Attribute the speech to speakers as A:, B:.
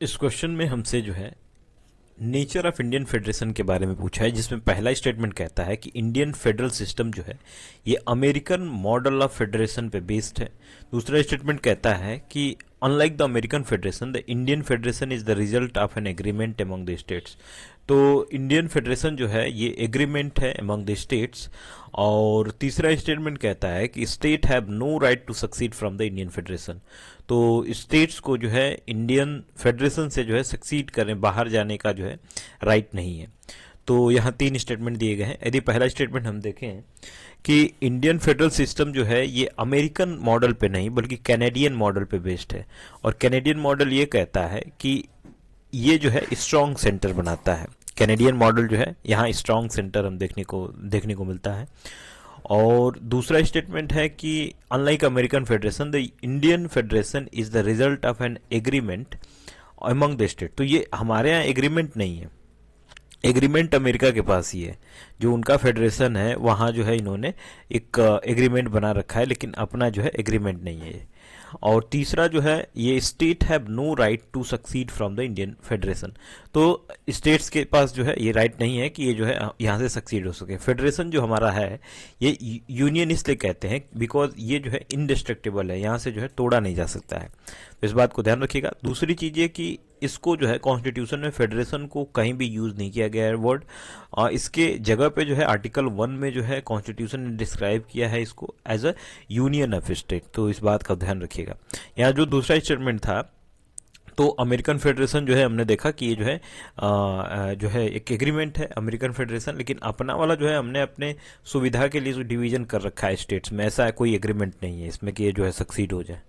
A: इस क्वेश्चन में हमसे जो है नेचर ऑफ इंडियन फेडरेशन के बारे में पूछा है, जिसमें पहला स्टेटमेंट कहता है कि इंडियन फेडरल सिस्टम जो है ये अमेरिकन मॉडल ऑफ फेडरेशन पे बेस्ड है। दूसरा स्टेटमेंट कहता है कि unlike the American federation the Indian federation is the result of an agreement among the states. तो इंडियन फेडरेशन जो है ये एग्रीमेंट है अमंग द स्टेट्स। और तीसरा स्टेटमेंट कहता है कि state have no right to secede from the Indian federation. तो स्टेट्स को जो है इंडियन फेडरेशन से जो है सक्सीड करें, बाहर जाने का जो है राइट नहीं है। तो यहाँ तीन स्टेटमेंट दिए गए हैं। यदि पहला स्टेटमेंट हम देखें कि इंडियन फेडरल सिस्टम जो है ये अमेरिकन मॉडल पे नहीं बल्कि कैनेडियन मॉडल पे बेस्ड है। और कैनेडियन मॉडल ये कहता है कि ये जो है स्ट्रॉन्ग सेंटर बनाता है। कैनेडियन मॉडल जो है यहाँ स्ट्रॉन्ग सेंटर हम देखने को मिलता है। और दूसरा स्टेटमेंट है कि unlike American federation the Indian federation is the result of an agreement among the state. तो ये हमारे यहाँ एग्रीमेंट नहीं है, एग्रीमेंट अमेरिका के पास ही है। जो उनका फेडरेशन है वहाँ जो है इन्होंने एक एग्रीमेंट बना रखा है, लेकिन अपना जो है एग्रीमेंट नहीं है। और तीसरा जो है ये state have no right to secede from the Indian federation. तो स्टेट्स के पास जो है ये राइट नहीं है कि ये जो है यहाँ से सक्सीड हो सके। फेडरेशन जो हमारा है ये यूनियन इसलिए कहते हैं बिकॉज ये जो है इनडिस्ट्रक्टिबल है, यहाँ से जो है तोड़ा नहीं जा सकता है। तो इस बात को ध्यान रखिएगा। दूसरी चीज़ ये कि इसको जो है कॉन्स्टिट्यूशन में फेडरेशन को कहीं भी यूज नहीं किया गया है वर्ड। इसके जगह पे जो है आर्टिकल 1 में जो है कॉन्स्टिट्यूशन ने डिस्क्राइब किया है इसको as a union of state. तो इस बात का ध्यान रखिएगा। यहाँ जो दूसरा स्टेटमेंट था तो अमेरिकन फेडरेशन जो है हमने देखा कि ये जो है एक एग्रीमेंट है अमेरिकन फेडरेशन, लेकिन अपना वाला जो है हमने अपने सुविधा के लिए जो डिवीजन कर रखा है स्टेट्स में, ऐसा कोई एग्रीमेंट नहीं है इसमें कि ये जो है सक्सीड हो जाए।